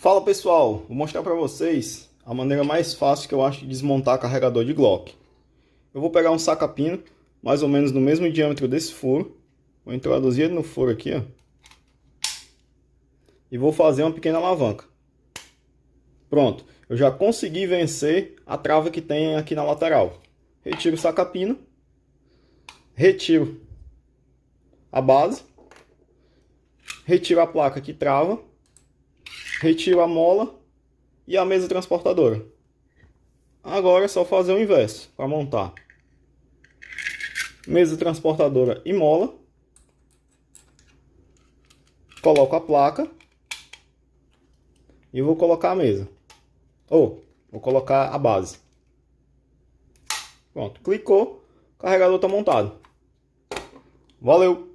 Fala pessoal, vou mostrar para vocês a maneira mais fácil que eu acho de desmontar carregador de Glock. Eu vou pegar um saca-pino, mais ou menos no mesmo diâmetro desse furo, vou introduzir ele no furo aqui, ó, e vou fazer uma pequena alavanca. Pronto, eu já consegui vencer a trava que tem aqui na lateral. Retiro o saca-pino, retiro a base, retiro a placa que trava, retiro a mola e a mesa transportadora. Agora é só fazer o inverso para montar. Mesa transportadora e mola. Coloco a placa e vou colocar a mesa. Vou colocar a base. Pronto, clicou, o carregador está montado. Valeu!